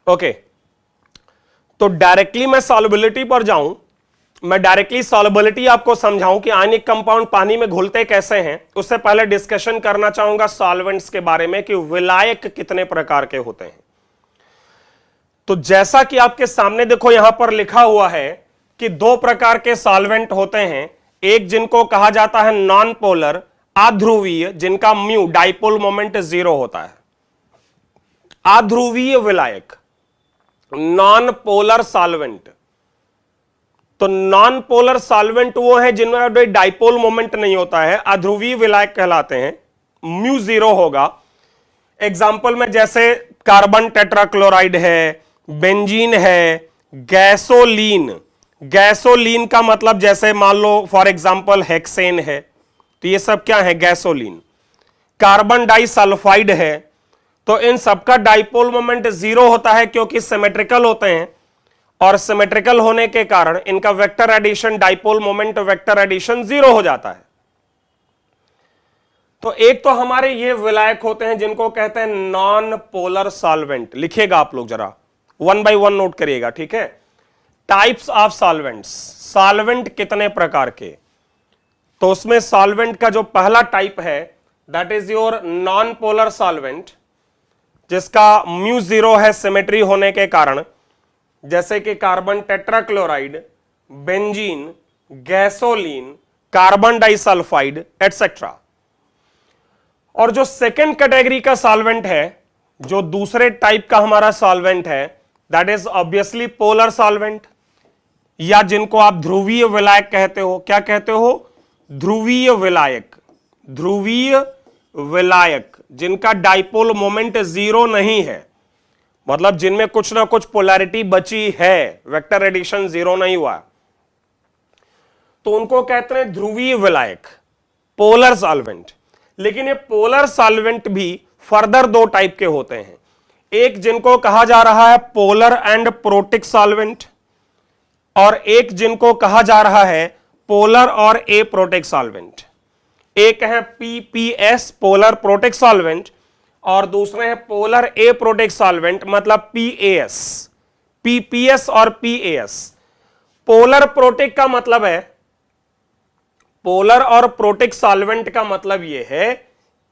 Okay, तो directly मैं solubility पर जाऊं, मैं डायरेक्टली सॉल्युबिलिटी आपको समझाऊं कि आयनिक कंपाउंड पानी में घुलते कैसे हैं, उससे पहले डिस्कशन करना चाहूंगा सॉल्वेंट्स के बारे में कि विलायक कितने प्रकार के होते हैं। तो जैसा कि आपके सामने देखो यहां पर लिखा हुआ है कि दो प्रकार के सॉल्वेंट होते हैं, एक जिनको कहा जाता है नॉन पोलर अध्रुवीय, जिनका म्यू डाइपोल मोमेंट 0 होता है, अध्रुवीय विलायक, नॉन पोलर सॉल्वेंट। तो नॉन पोलर सॉल्वेंट वो है जिनमें डाइपोल मोमेंट नहीं होता है, अध्रुवीय विलायक कहलाते हैं, म्यू 0 होगा। एग्जाम्पल में जैसे कार्बन टेट्राक्लोराइड है, बेंजीन है, गैसोलीन, गैसोलीन का मतलब जैसे मान लो फॉर एग्जाम्पल हेक्सेन है, तो ये सब क्या है, गैसोलीन। कार्बन डाइसल्फाइड है, तो इन सबका डाइपोल मोमेंट 0 होता है क्योंकि सिमेट्रिकल होते हैं, और सिमेट्रिकल होने के कारण इनका vector addition, dipole moment vector addition 0 हो जाता है। तो एक तो हमारे ये विलायक होते हैं जिनको कहते हैं नॉन पोलर सॉल्वेंट। लिखिएगा आप लोग जरा, 1 बाय 1 नोट करिएगा, ठीक है। टाइप्स ऑफ सॉल्वेंट्स, सॉल्वेंट कितने प्रकार के, तो उसमें सॉल्वेंट का जो पहला टाइप है that is your non polar solvent, जिसका म्यू 0 है सिमेट्री होने के कारण, जैसे कि carbon tetrachloride, benzene, gasoline, carbon disulphide etcetera. और जो सेकेंड कैटेगरी का सॉल्वेंट है, जो दूसरे टाइप का हमारा सॉल्वेंट है, that is obviously polar solvent, या जिनको आप ध्रुवीय विलायक कहते हो। क्या कहते हो, ध्रुवीय विलायक, ध्रुवीय विलायक जिनका डाइपोल मोमेंट 0 नहीं है, मतलब जिनमें कुछ ना कुछ पोलैरिटी बची है, वेक्टर एडिशन 0 नहीं हुआ, तो उनको कहते हैं ध्रुवीय विलायक, पोलर सॉल्वेंट। लेकिन ये पोलर सॉल्वेंट भी फर्दर दो टाइप के होते हैं, एक जिनको कहा जा रहा है पोलर एंड प्रोटिक सॉल्वेंट, और एक जिनको कहा जा रहा है पोलर और ए प्रोटिक सॉल्वेंट। एक है पीपीएस पोलर प्रोटिक सॉल्वेंट, और दूसरे हैं पोलर ए प्रोटिक सॉल्वेंट, मतलब पीएएस। पीपीएस और पीएएस, पोलर प्रोटिक का मतलब है, पोलर और प्रोटिक सॉल्वेंट का मतलब यह है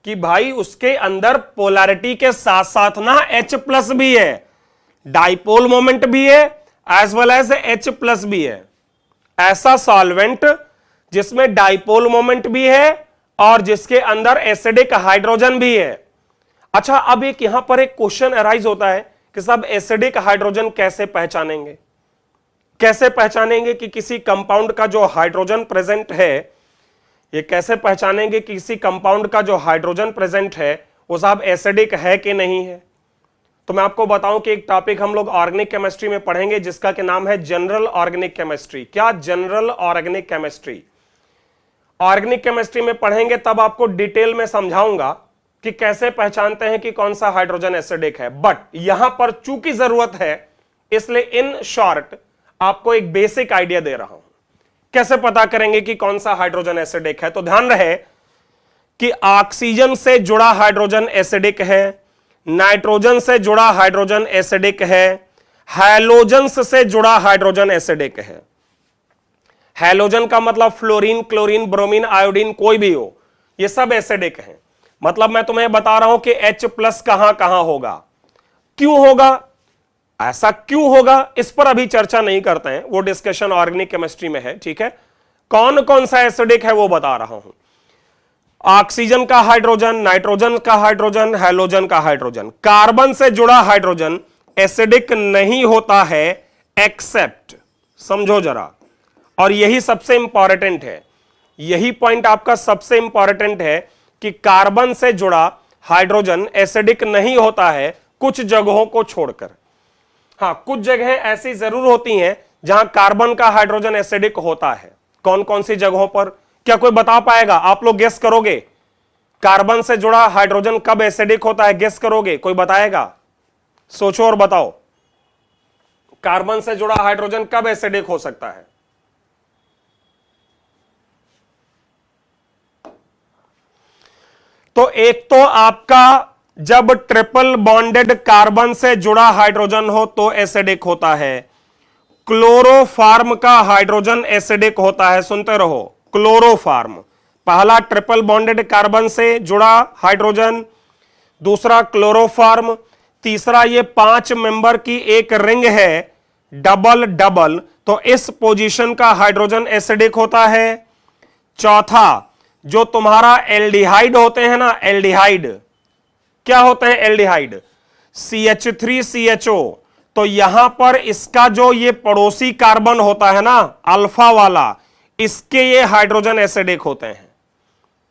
कि भाई उसके अंदर पोलैरिटी के साथ साथ ना H+ भी है, डाइपोल मोमेंट भी है एज वेल एज H+ भी है। ऐसा सॉल्वेंट जिसमें डाइपोल मोमेंट भी है और जिसके अंदर एसिडिक हाइड्रोजन भी है। अच्छा, अब एक यहां पर एक क्वेश्चन अराइज होता है कि साहब एसिडिक हाइड्रोजन कैसे पहचानेंगे, कैसे पहचानेंगे कि किसी कंपाउंड का जो हाइड्रोजन प्रेजेंट है, ये कैसे पहचानेंगे कि किसी कंपाउंड का जो हाइड्रोजन प्रेजेंट है वो साहब एसिडिक है कि नहीं है। तो मैं आपको बताऊं कि एक टॉपिक हम लोग ऑर्गेनिक केमिस्ट्री में पढ़ेंगे जिसका के नाम है जनरल ऑर्गेनिक केमिस्ट्री। क्या, general organic chemistry. Organic chemistry में पढ़ेंगे तब आपको डिटेल में समझाऊंगा कि कैसे पहचानते हैं कि कौन सा हाइड्रोजन एसिडिक है। बट यहां पर चूंकि जरूरत है इसलिए इन शॉर्ट आपको एक बेसिक आइडिया दे रहा हूं कैसे पता करेंगे कि कौन सा हाइड्रोजन एसिडिक है। तो ध्यान रहे कि ऑक्सीजन से जुड़ा हाइड्रोजन एसिडिक है, नाइट्रोजन से जुड़ा हाइड्रोजन एसिडिक है, हैलोजन्स से जुड़ा हाइड्रोजन एसिडिक है। हैलोजन का मतलब फ्लोरीन, क्लोरीन, ब्रोमीन, आयोडीन कोई भी हो, ये सब एसिडिक है। मतलब मैं तुम्हें बता रहा हूं कि H+ कहां कहां होगा, क्यों होगा, ऐसा क्यों होगा, इस पर अभी चर्चा नहीं करते हैं, वो डिस्कशन ऑर्गेनिक केमिस्ट्री में है, ठीक है। कौन कौन सा एसिडिक है वो बता रहा हूं। ऑक्सीजन का हाइड्रोजन, नाइट्रोजन का हाइड्रोजन, हैलोजन का हाइड्रोजन। कार्बन से जुड़ा हाइड्रोजन एसिडिक नहीं होता है एक्सेप्ट, समझो जरा, और यही सबसे इंपॉर्टेंट है, यही पॉइंट आपका सबसे इंपॉर्टेंट है कि कार्बन से जुड़ा हाइड्रोजन एसिडिक नहीं होता है कुछ जगहों को छोड़कर। हां, कुछ जगहें ऐसी जरूर होती हैं जहां कार्बन का हाइड्रोजन एसिडिक होता है। कौन कौन सी जगहों पर, क्या कोई बता पाएगा? आप लोग गेस करोगे कार्बन से जुड़ा हाइड्रोजन कब एसिडिक होता है, गेस करोगे? कोई बताएगा? सोचो और बताओ, कार्बन से जुड़ा हाइड्रोजन कब एसिडिक हो सकता है? तो एक तो आपका जब ट्रिपल बॉन्डेड कार्बन से जुड़ा हाइड्रोजन हो तो एसिडिक होता है। क्लोरोफार्म का हाइड्रोजन एसिडिक होता है, सुनते रहो, क्लोरोफार्म, पहला ट्रिपल बॉन्डेड कार्बन से जुड़ा हाइड्रोजन, दूसरा क्लोरोफार्म, तीसरा ये 5 मेंबर की एक रिंग है डबल डबल, तो इस पोजीशन का हाइड्रोजन एसिडिक होता है। चौथा, जो तुम्हारा एल्डिहाइड होते हैं ना, एल्डिहाइड क्या होते हैं, एल्डिहाइड CH3CHO, तो यहां पर इसका जो ये पड़ोसी कार्बन होता है ना अल्फा वाला, इसके ये हाइड्रोजन एसिडिक होते हैं।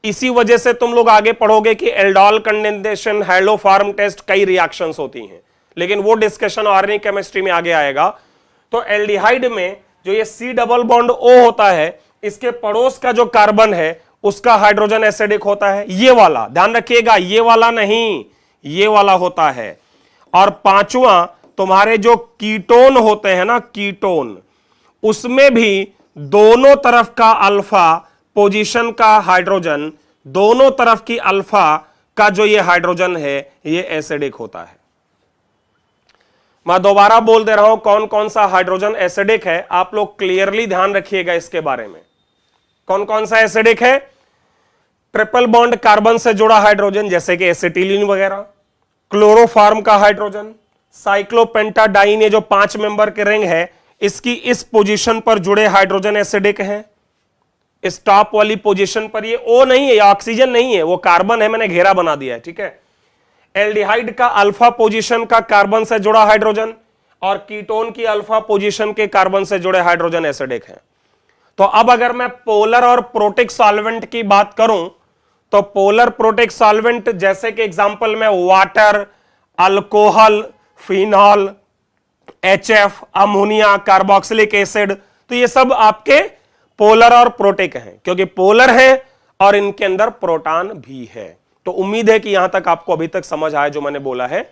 इसी वजह से तुम लोग आगे पढ़ोगे कि एल्डोल कंडेंसेशन, हैलोफार्म टेस्ट, कई रिएक्शंस होती हैं, लेकिन वो डिस्कशन ऑर्गेनिक केमिस्ट्री में आगे आएगा। तो एल्डिहाइड में जो ये C डबल बॉन्ड O होता है, इसके पड़ोस का जो कार्बन है उसका हाइड्रोजन एसिडिक होता है, ये वाला, ध्यान रखिएगा, ये वाला नहीं, ये वाला होता है। और पांचवा, तुम्हारे जो कीटोन होते हैं ना, कीटोन, उसमें भी दोनों तरफ का अल्फा पोजीशन का हाइड्रोजन, दोनों तरफ की अल्फा का जो ये हाइड्रोजन है ये एसिडिक होता है। मैं दोबारा बोल दे रहा हूं कौन कौन सा हाइड्रोजन एसिडिक है, आप लोग क्लियरली ध्यान रखिएगा इसके बारे में। कौन कौन सा एसिडिक है? ट्रिपल बॉन्ड कार्बन से जुड़ा हाइड्रोजन जैसे कि एसिटिलीन वगैरह, क्लोरोफार्म का हाइड्रोजन, साइक्लोपेंटाडाइन, ये जो 5 मेंबर के रिंग है इसकी इस पोजीशन पर जुड़े हाइड्रोजन एसिडिक हैं। इस टॉप वाली पोजीशन पर ये O नहीं है, ऑक्सीजन नहीं है, वो कार्बन है, मैंने घेरा बना दिया है, ठीक है। एल्डिहाइड का अल्फा पोजीशन का कार्बन से जुड़ा हाइड्रोजन और कीटोन की अल्फा पोजीशन के कार्बन से जुड़े हाइड्रोजन एसिडिक हैं। तो अब अगर मैं पोलर और प्रोटिक सॉल्वेंट की बात करूं तो पोलर प्रोटिक सॉल्वेंट जैसे कि एग्जांपल में water, alcohol, phenol, HF, ammonia, carboxylic acid, तो ये सब आपके पोलर और प्रोटिक हैं, क्योंकि पोलर है और इनके अंदर प्रोटॉन भी है। तो उम्मीद है कि यहां तक आपको अभी तक समझ आया जो मैंने बोला है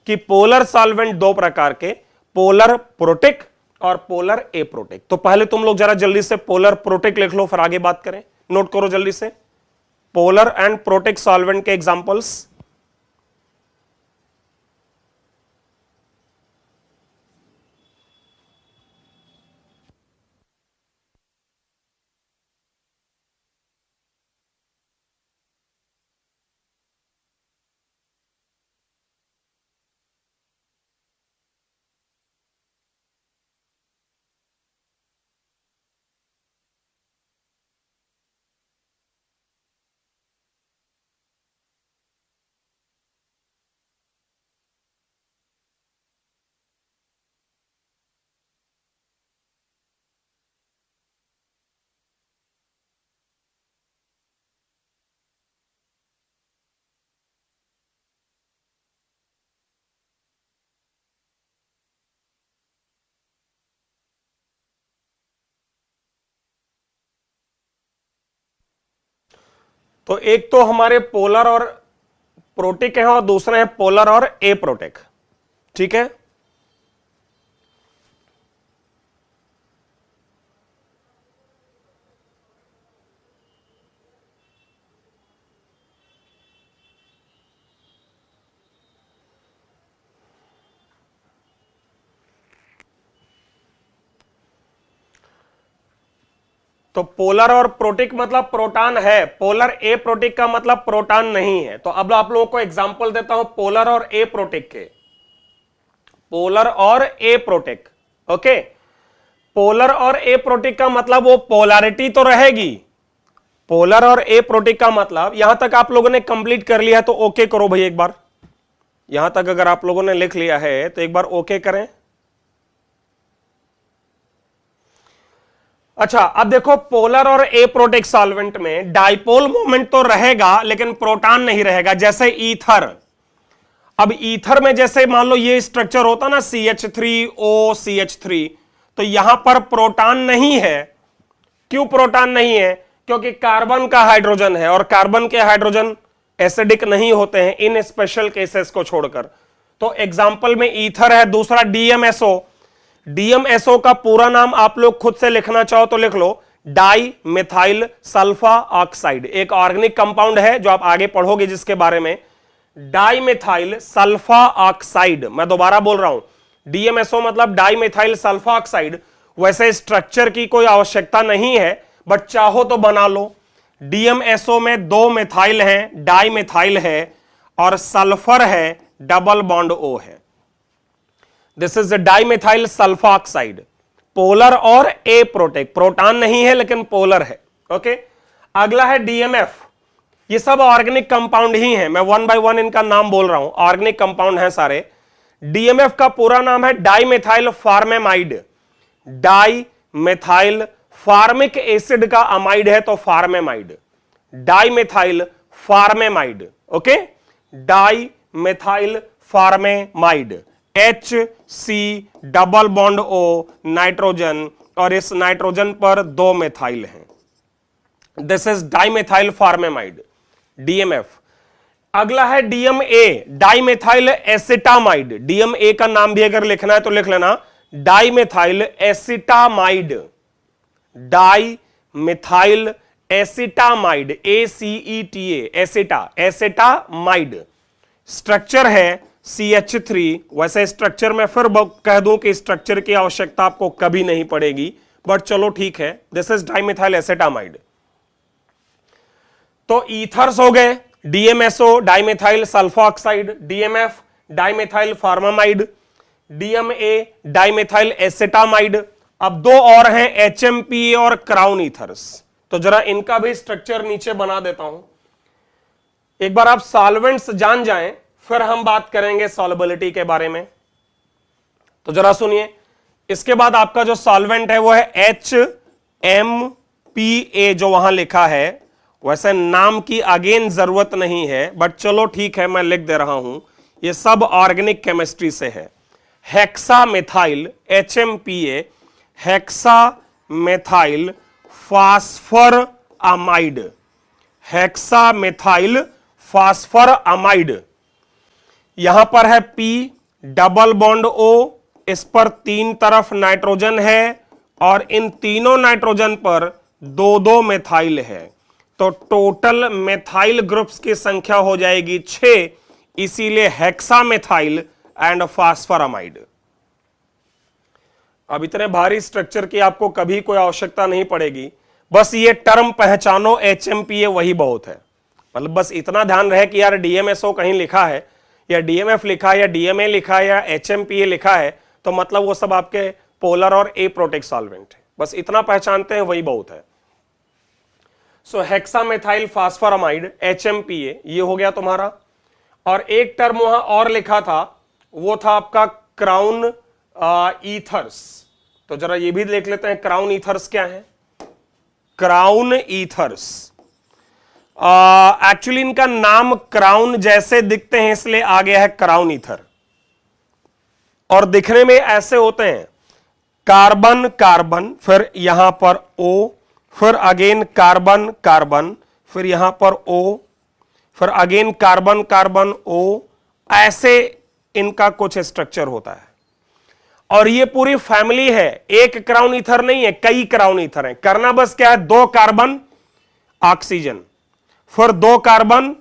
कि पोलर सॉल्वेंट दो प्रकार के, पोलर प्रोटिक और पोलर एप्रोटिक। तो पहले तुम लोग जरा जल्दी से पोलर प्रोटिक लिख लो, फिर आगे बात करें। नोट करो जल्दी से पोलर एंड प्रोटिक सॉल्वेंट के एग्जांपल्स। तो एक तो हमारे पोलर और प्रोटिक हैं और दूसरे हैं पोलर और एप्रोटिक, ठीक है। तो पोलर और प्रोटिक मतलब प्रोटॉन है, पोलर ए प्रोटिक का मतलब प्रोटॉन नहीं है। तो अब आप लोगों को एग्जांपल देता हूं पोलर और ए प्रोटिक के, पोलर और ए प्रोटिक, ओके। पोलर और ए प्रोटिक का मतलब वो पोलैरिटी तो रहेगी, पोलर और ए प्रोटिक का मतलब, यहां तक आप लोगों ने कंप्लीट कर लिया तो ओके करो भाई एक बार। यहां तक अगर आप लोगों ने लिख लिया है तो एक बार ओके करें। अच्छा, अब देखो पोलर और एप्रोटिक सॉल्वेंट में डाइपोल मोमेंट तो रहेगा लेकिन प्रोटॉन नहीं रहेगा, जैसे ईथर। अब ईथर में जैसे मान लो ये स्ट्रक्चर होता ना CH3OCH3, तो यहां पर प्रोटॉन नहीं है। क्यों प्रोटॉन नहीं है? क्योंकि कार्बन का हाइड्रोजन है और कार्बन के हाइड्रोजन एसिडिक नहीं होते हैं इन स्पेशल केसेस को छोड़कर। तो एग्जाम्पल में ईथर है। दूसरा DMSO, DMSO का पूरा नाम आप लोग खुद से लिखना चाहो तो लिख लो, डाई मिथाइल सल्फा ऑक्साइड। एक ऑर्गेनिक कंपाउंड है जो आप आगे पढ़ोगे जिसके बारे में, डाइमेथाइल सल्फा ऑक्साइड। मैं दोबारा बोल रहा हूं, DMSO मतलब डाइमेथाइल सल्फा ऑक्साइड। वैसे स्ट्रक्चर की कोई आवश्यकता नहीं है, बट चाहो तो बना लो। DMSO में 2 मेथाइल हैं, डाइमेथाइल है और सल्फर है, डबल बॉन्ड O है। This is dimethyl sulphoxide, polar और ए प्रोटेक, प्रोटॉन नहीं है लेकिन पोलर है। ओके, अगला है DMF। ये सब ऑर्गेनिक कंपाउंड ही हैं, मैं 1 बाय 1 इनका नाम बोल रहा हूं, ऑर्गेनिक कंपाउंड हैं सारे। DMF का पूरा नाम है dimethyl formamide. Dimethyl formic acid का अमाइड है तो formamide, dimethyl formamide. Okay, dimethyl formamide, HC double bond O nitrogen, और इस नाइट्रोजन पर 2 मेथाइल हैं। This is dimethyl formamide, DMF। अगला है DMA, डाइमेथाइल एसिटामाइड। DMA का नाम भी अगर लिखना है तो लिख लेना, dimethyl acetamide, dimethyl acetamide, ACETA, aceta, acetamide. Structure है CH3। वैसे स्ट्रक्चर में फिर कह दूं कि स्ट्रक्चर की आवश्यकता आपको कभी नहीं पड़ेगी, बट चलो ठीक है। This is dimethyl acetamide. तो ईथर्स हो गए, DMSO dimethyl sulfoxide, DMF dimethyl formamide, DMA dimethyl acetamide. अब 2 और हैं, HMPA और क्राउन ईथर्स। तो जरा इनका भी स्ट्रक्चर नीचे बना देता हूं। एक बार आप सॉल्वेंट्स जान जाएं, फिर हम बात करेंगे सॉल्युबिलिटी के बारे में। तो जरा सुनिए, इसके बाद आपका जो सॉल्वेंट है वो है HMPA, जो वहां लिखा है। वैसे नाम की अगेन जरूरत नहीं है, बट चलो ठीक है, मैं लिख दे रहा हूं। ये सब ऑर्गेनिक केमिस्ट्री से है। हेक्सामेथाइल, HMPA, हेक्सामेथाइल phosphor amide, हेक्सामेथाइल phosphor amide. यहां पर है P डबल बॉन्ड O, इस पर 3 तरफ नाइट्रोजन है और इन तीनों नाइट्रोजन पर 2-2 मेथाइल है। तो टोटल मेथाइल ग्रुप्स की संख्या हो जाएगी 6, इसीलिए हेक्सामेथाइल एंड फास्फरामाइड। अब इतने भारी स्ट्रक्चर की आपको कभी कोई आवश्यकता नहीं पड़ेगी, बस ये टर्म पहचानो, HMPA वही बहुत है। मतलब बस इतना ध्यान रहे कि यार DMSO कहीं लिखा है या DMF लिखा है या DMA लिखा है या HMPA लिखा है, तो मतलब वो सब आपके पोलर और ए प्रोटेक सॉल्वेंट है। बस इतना पहचानते हैं, वही बहुत है। सो हेक्सामेथाइल फास्फरामाइड, HMPA, ये हो गया तुम्हारा। और एक टर्म वहां और लिखा था, वो था आपका क्राउन ईथर्स। तो जरा ये भी देख लेते हैं, क्राउन ईथर्स क्या है। क्राउन ईथर्स एक्चुअली इनका नाम क्राउन जैसे दिखते हैं इसलिए आ गया है क्राउन ईथर, और दिखने में ऐसे होते हैं, कार्बन कार्बन, फिर यहां पर O, फिर अगेन कार्बन कार्बन, फिर यहां पर O, फिर अगेन कार्बन कार्बन O, ऐसे इनका कुछ स्ट्रक्चर होता है। और ये पूरी फैमिली है, एक क्राउन ईथर नहीं है, कई क्राउन ईथर हैं। करना बस क्या है, 2 कार्बन ऑक्सीजन, फिर 2 कार्बन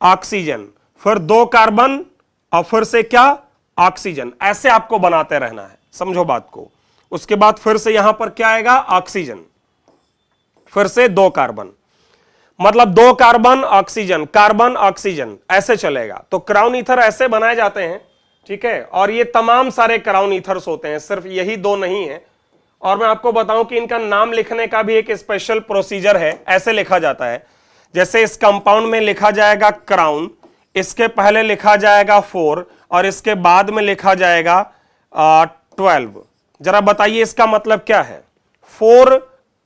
ऑक्सीजन, फिर 2 कार्बन, और फिर से क्या, ऑक्सीजन। ऐसे आपको बनाते रहना है, समझो बात को। उसके बाद फिर से यहां पर क्या आएगा, ऑक्सीजन, फिर से 2 कार्बन, मतलब 2 कार्बन ऑक्सीजन, कार्बन ऑक्सीजन, ऐसे चलेगा। तो क्राउन ईथर ऐसे बनाए जाते हैं, ठीक है। और ये तमाम सारे क्राउन ईथर्स होते हैं, सिर्फ यही 2 नहीं है। और मैं आपको बताऊं कि इनका नाम लिखने का भी एक स्पेशल प्रोसीजर है। ऐसे लिखा जाता है, जैसे इस कंपाउंड में लिखा जाएगा क्राउन, इसके पहले लिखा जाएगा 4 और इसके बाद में लिखा जाएगा 12। जरा बताइए इसका मतलब क्या है, 4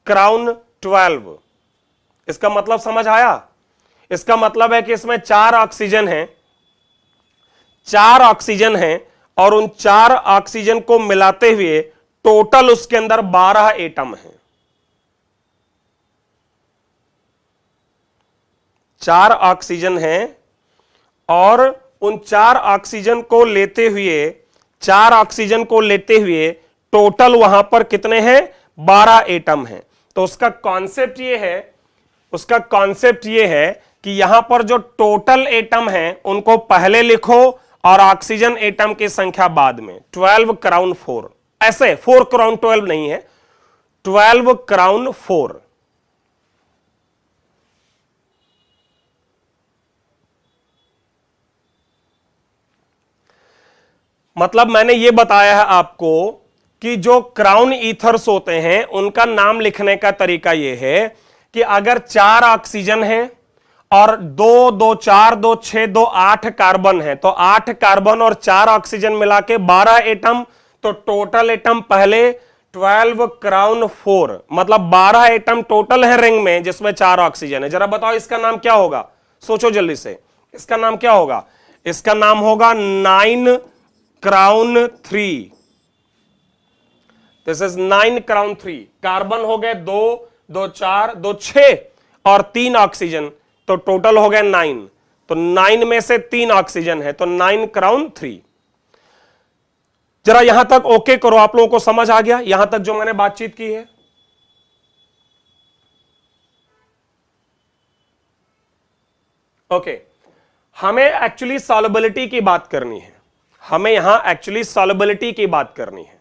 क्राउन 12, इसका मतलब समझ आया। इसका मतलब है कि इसमें 4 ऑक्सीजन हैं, 4 ऑक्सीजन हैं, और उन 4 ऑक्सीजन को मिलाते हुए टोटल उसके अंदर 12 एटम हैं। 4 ऑक्सीजन हैं और उन 4 ऑक्सीजन को लेते हुए, 4 ऑक्सीजन को लेते हुए टोटल वहां पर कितने हैं, 12 एटम हैं। तो उसका कॉन्सेप्ट ये है, उसका कॉन्सेप्ट ये है कि यहां पर जो टोटल एटम है उनको पहले लिखो और ऑक्सीजन एटम की संख्या बाद में। 12 क्राउन 4, ऐसे 4 क्राउन 12 नहीं है, 12 क्राउन 4। मतलब मैंने यह बताया है आपको कि जो क्राउन ईथर्स होते हैं उनका नाम लिखने का तरीका यह है कि अगर 4 ऑक्सीजन है और 2 2 4 2 6 2 8 कार्बन है, तो 8 कार्बन और 4 ऑक्सीजन मिला के 12 एटम, तो टोटल एटम पहले 12 क्राउन 4, मतलब 12 एटम टोटल है रिंग में जिसमें 4 ऑक्सीजन है। जरा बताओ इसका नाम क्या होगा, सोचो जल्दी से, इसका नाम क्या होगा? इसका नाम होगा 9 crown 3। This is 9 crown 3। Carbon हो गए 2 2 4 2 6 और 3 ऑक्सीजन, तो टोटल हो गए 9। तो 9 में से 3 ऑक्सीजन है, तो 9 क्राउन 3। जरा यहां तक ओके करो, आप लोगों को समझ आ गया यहां तक जो मैंने बातचीत की है? ओके, हमें एक्चुअली सॉल्युबिलिटी की बात करनी है, हमें यहां एक्चुअली सॉल्युबिलिटी की बात करनी है।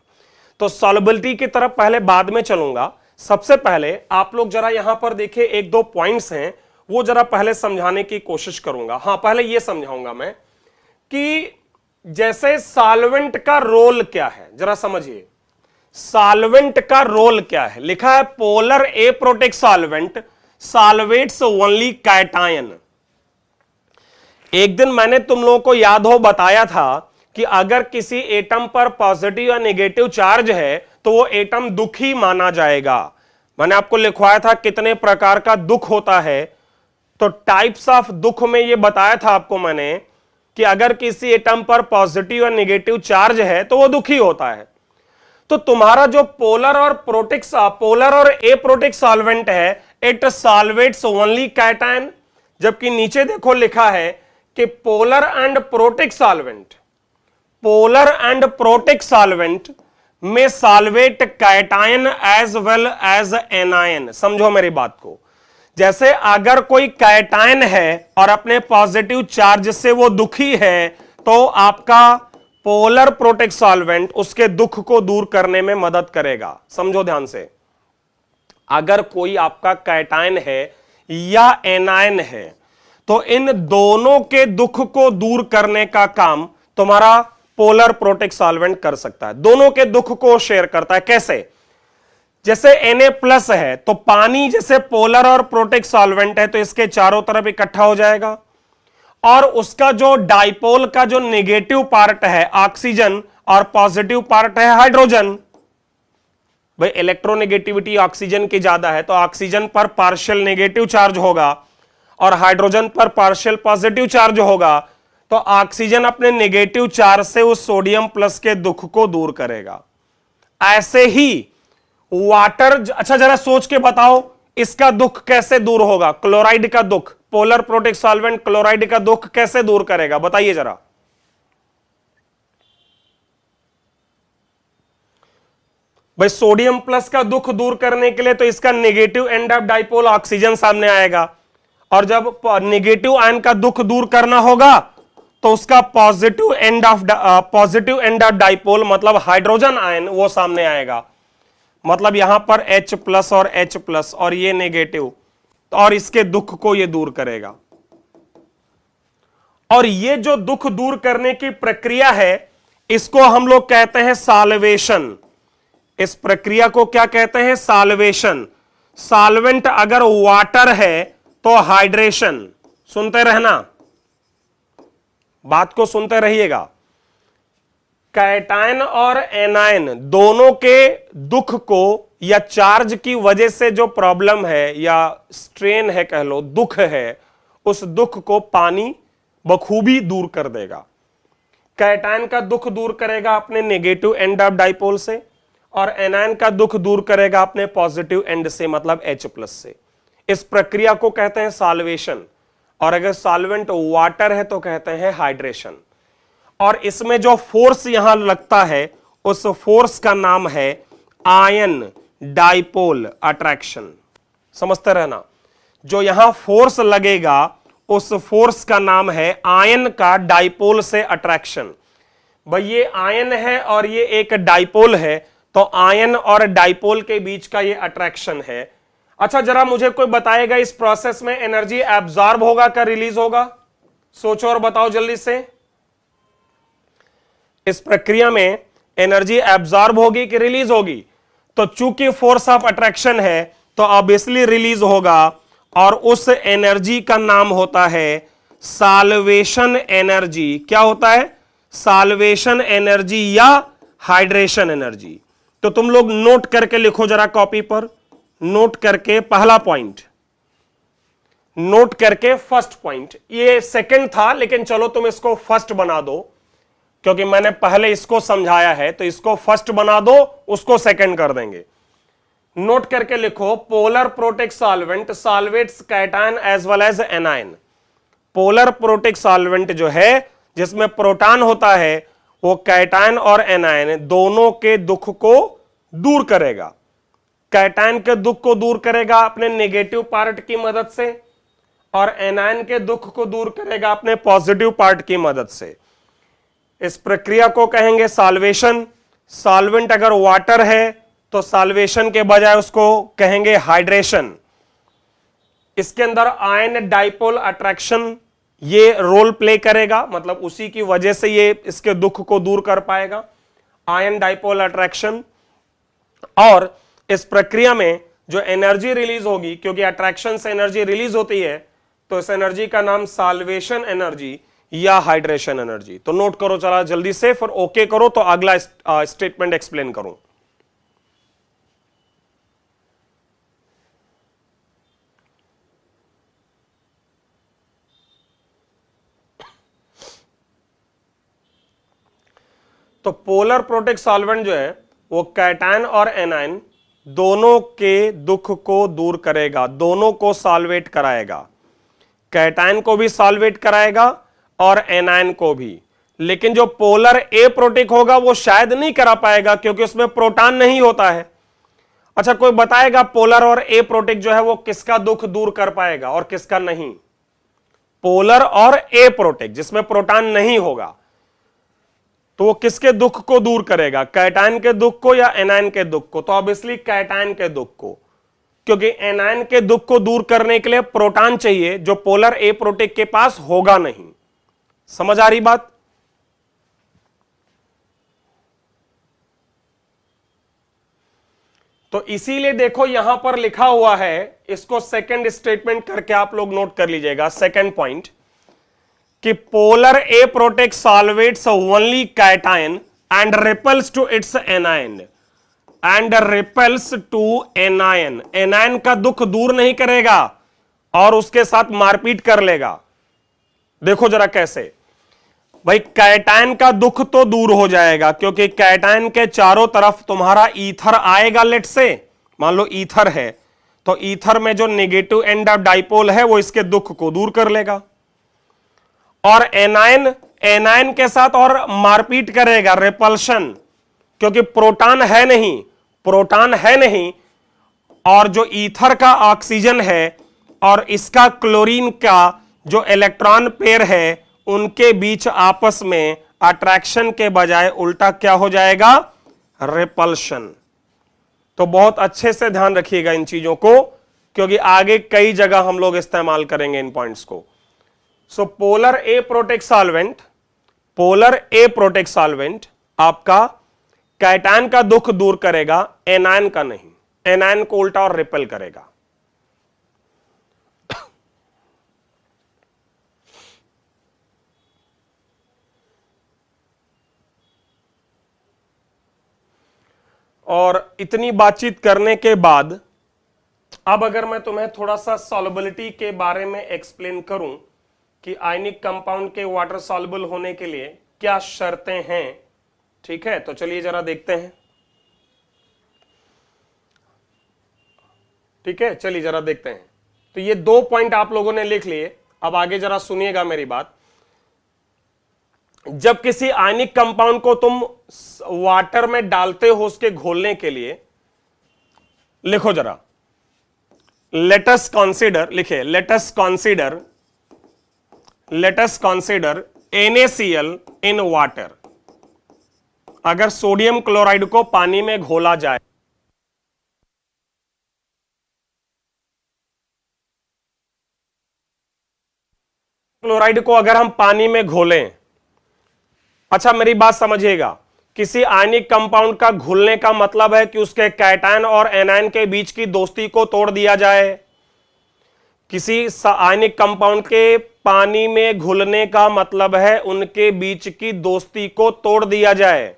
तो सॉल्युबिलिटी की तरफ पहले बाद में चलूंगा। सबसे पहले आप लोग जरा यहां पर देखिए, एक दो पॉइंट्स हैं वो जरा पहले समझाने की कोशिश करूंगा। हां, पहले यह समझाऊंगा मैं कि जैसे सॉल्वेंट का रोल क्या है, जरा समझिए सॉल्वेंट का रोल क्या है। लिखा है polar aprotic solvent solvates only cation. एक दिन मैंने तुम लोगों को याद हो बताया था कि अगर किसी एटम पर पॉजिटिव या नेगेटिव चार्ज है तो वो एटम दुखी माना जाएगा। मैंने आपको लिखवाया था कितने प्रकार का दुख होता है, तो टाइप्स ऑफ दुख में ये बताया था आपको मैंने कि अगर किसी एटम पर पॉजिटिव या नेगेटिव चार्ज है तो वो दुखी होता है। तो तुम्हारा जो पोलर और एप्रोटिक सॉल्वेंट है, इट सॉल्वेट्स ओनली कैटायन। जबकि नीचे देखो लिखा है कि पोलर एंड प्रोटिक सॉल्वेंट में solvate cation as well as anion. समझो मेरी बात को, जैसे अगर कोई कैटायन है और अपने पॉजिटिव चार्ज से वो दुखी है, तो आपका पोलर प्रोटिक सॉल्वेंट उसके दुख को दूर करने में मदद करेगा। समझो ध्यान से, अगर कोई आपका कैटायन है या एनायन है तो इन दोनों के दुख को दूर करने का काम तुम्हारा पोलर प्रोटिक सॉल्वेंट कर सकता है। दोनों के दुख को शेयर करता है। कैसे? जैसे Na+ है तो पानी जैसे पोलर और प्रोटिक सॉल्वेंट है तो इसके चारों तरफ इकट्ठा हो जाएगा, और उसका जो डाइपोल का जो नेगेटिव पार्ट है ऑक्सीजन और पॉजिटिव पार्ट है हाइड्रोजन। भाई इलेक्ट्रोनेगेटिविटी ऑक्सीजन की ज्यादा है तो ऑक्सीजन पर पार्शियल नेगेटिव चार्ज होगा और हाइड्रोजन पर पार्शियल पॉजिटिव चार्ज होगा, तो ऑक्सीजन अपने नेगेटिव चार्ज से उस सोडियम प्लस के दुख को दूर करेगा। ऐसे ही वाटर, अच्छा जरा सोच के बताओ इसका दुख कैसे दूर होगा? क्लोराइड का दुख, पोलर प्रोटिक सॉल्वेंट क्लोराइड का दुख कैसे दूर करेगा बताइए जरा। भाई सोडियम प्लस का दुख दूर करने के लिए तो इसका negative end of dipole oxygen सामने आएगा, और जब नेगेटिव आयन का दुख दूर करना होगा तो उसका पॉजिटिव एंड ऑफ डाइपोल मतलब हाइड्रोजन आयन वो सामने आएगा। मतलब यहां पर H+ और H+ और ये नेगेटिव, और इसके दुख को ये दूर करेगा। और ये जो दुख दूर करने की प्रक्रिया है इसको हम लोग कहते हैं सॉल्वेशन। इस प्रक्रिया को क्या कहते हैं? सॉल्वेशन। सॉल्वेंट अगर वाटर है तो हाइड्रेशन। सुनते रहना, बात को सुनते रहिएगा। कैटायन और एनायन दोनों के दुख को या चार्ज की वजह से जो प्रॉब्लम है या स्ट्रेन है कह लो, दुख है, उस दुख को पानी बखूबी दूर कर देगा। कैटायन का दुख दूर करेगा अपने नेगेटिव एंड ऑफ डाइपोल से, और एनायन का दुख दूर करेगा अपने पॉजिटिव एंड से मतलब H+ से। इस प्रक्रिया को कहते हैं सॉल्वेशन। और अगर सॉल्वेंट वाटर है तो कहते हैं हाइड्रेशन। और इसमें जो फोर्स यहां लगता है उस फोर्स का नाम है आयन डाइपोल अट्रैक्शन। समझते रहना, जो यहां फोर्स लगेगा उस फोर्स का नाम है आयन का डाइपोल से अट्रैक्शन। भाई ये आयन है और ये एक डाइपोल है, तो आयन और डाइपोल के बीच का ये अट्रैक्शन है। अच्छा जरा मुझे कोई बताएगा इस प्रोसेस में एनर्जी एब्जॉर्ब होगा क्या रिलीज होगा? सोचो और बताओ जल्दी से। इस प्रक्रिया में एनर्जी एब्जॉर्ब होगी कि रिलीज होगी? तो चूंकि फोर्स ऑफ अट्रैक्शन है तो ऑब्वियसली रिलीज होगा, और उस एनर्जी का नाम होता है साल्वेशन एनर्जी। क्या होता है? साल्वेशन एनर्जी या हाइड्रेशन एनर्जी। तो तुम लोग नोट करके लिखो जरा कॉपी पर, नोट करके पहला पॉइंट, नोट करके फर्स्ट पॉइंट। ये सेकंड था लेकिन चलो तुम इसको फर्स्ट बना दो, क्योंकि मैंने पहले इसको समझाया है, तो इसको फर्स्ट बना दो, उसको सेकंड कर देंगे। नोट करके लिखो, polar protic solvent solvates cation as well as anion. Polar protic solvent जो है जिसमें प्रोटॉन होता है, वो कैटायन और एनायन दोनों के दुख को दूर करेगा। कैटायन के दुख को दूर करेगा अपने नेगेटिव पार्ट की मदद से, और एनायन के दुख को दूर करेगा अपने पॉजिटिव पार्ट की मदद से। इस प्रक्रिया को कहेंगे सॉल्वेशन। सॉल्वेंट अगर वाटर है तो सॉल्वेशन के बजाय उसको कहेंगे हाइड्रेशन। इसके अंदर आयन डाइपोल अट्रैक्शन ये रोल प्ले करेगा, मतलब उसी की वजह से ये इसके दुख को दूर कर पाएगा, आयन डाइपोल अट्रैक्शन। और इस प्रक्रिया में जो एनर्जी रिलीज होगी, क्योंकि अट्रैक्शन से एनर्जी रिलीज होती है, तो इस एनर्जी का नाम सॉल्वेशन एनर्जी या हाइड्रेशन एनर्जी। तो नोट करो चला जल्दी से, फिर ओके करो तो अगला स्टेटमेंट एक्सप्लेन करूं। तो पोलर प्रोटिक सॉल्वेंट जो है वो कैटायन और एनायन दोनों के दुख को दूर करेगा, दोनों को सॉल्वेट कराएगा। कैटायन को भी सॉल्वेट कराएगा और एनायन को भी। लेकिन जो पोलर ए प्रोटिक होगा वो शायद नहीं करा पाएगा, क्योंकि उसमें प्रोटॉन नहीं होता है। अच्छा कोई बताएगा पोलर और ए प्रोटिक जो है वो किसका दुख दूर कर पाएगा और किसका नहीं? पोलर और ए प्रोटिक जिसमें प्रोटॉन नहीं होगा, तो वो किसके दुख को दूर करेगा? कैटायन के दुख को या एनायन के दुख को? तो ऑब्वियसली कैटायन के दुख को, क्योंकि एनायन के दुख को दूर करने के लिए प्रोटॉन चाहिए, जो पोलर ए प्रोटिक के पास होगा नहीं। समझ आ रही बात? तो इसीलिए देखो यहां पर लिखा हुआ है, इसको सेकंड स्टेटमेंट करके आप लोग नोट कर लीजिएगा, सेकंड पॉइंट, कि polar aprotic solvates only cation and repels to its anion, and repels to anion. Anion का दुख दूर नहीं करेगा और उसके साथ मारपीट कर लेगा। देखो जरा कैसे। भाई कैटायन का दुख तो दूर हो जाएगा, क्योंकि कैटायन के चारों तरफ तुम्हारा ईथर आएगा। लेट से मान लो ईथर है, तो ईथर में जो नेगेटिव एंड ऑफ डाइपोल है वो इसके दुख को दूर कर लेगा। और एनायन, एनायन के साथ और मारपीट करेगा, रिपल्शन, क्योंकि प्रोटॉन है नहीं, प्रोटॉन है नहीं, और जो ईथर का ऑक्सीजन है और इसका क्लोरीन का जो इलेक्ट्रॉन पेयर है, उनके बीच आपस में अट्रैक्शन के बजाय उल्टा क्या हो जाएगा? रिपल्शन। तो बहुत अच्छे से ध्यान रखिएगा इन चीजों को, क्योंकि आगे कई जगह हम लोग इस्तेमाल करेंगे इन पॉइंट्स को। सो पोलर ए प्रोटिक सॉल्वेंट, पोलर ए प्रोटिक सॉल्वेंट आपका कैटायन का दुख दूर करेगा, एनायन का नहीं। एनायन को उल्टा और रिपेल करेगा। और इतनी बातचीत करने के बाद अब अगर मैं तुम्हें थोड़ा सा सॉल्युबिलिटी के बारे में एक्सप्लेन करूं कि आयनिक कंपाउंड के वाटर सॉल्युबल होने के लिए क्या शर्तें हैं, ठीक है, तो चलिए जरा देखते हैं। ठीक है, चलिए जरा देखते हैं। तो ये 2 पॉइंट आप लोगों ने लिख लिए। अब आगे जरा सुनिएगा मेरी बात। जब किसी आयनिक कंपाउंड को तुम वाटर में डालते हो उसके घोलने के लिए, लिखो जरा, लेट अस कंसीडर, लिखे let us consider let us consider NaCl in water. अगर सोडियम क्लोराइड को पानी में घोला जाए, क्लोराइड को अगर हम पानी में घोलें, अच्छा मेरी बात समझिएगा, किसी आयनिक कंपाउंड का घुलने का मतलब है कि उसके कैटायन और एनायन के बीच की दोस्ती को तोड़ दिया जाए। किसी आयनिक कंपाउंड के पानी में घुलने का मतलब है उनके बीच की दोस्ती को तोड़ दिया जाए।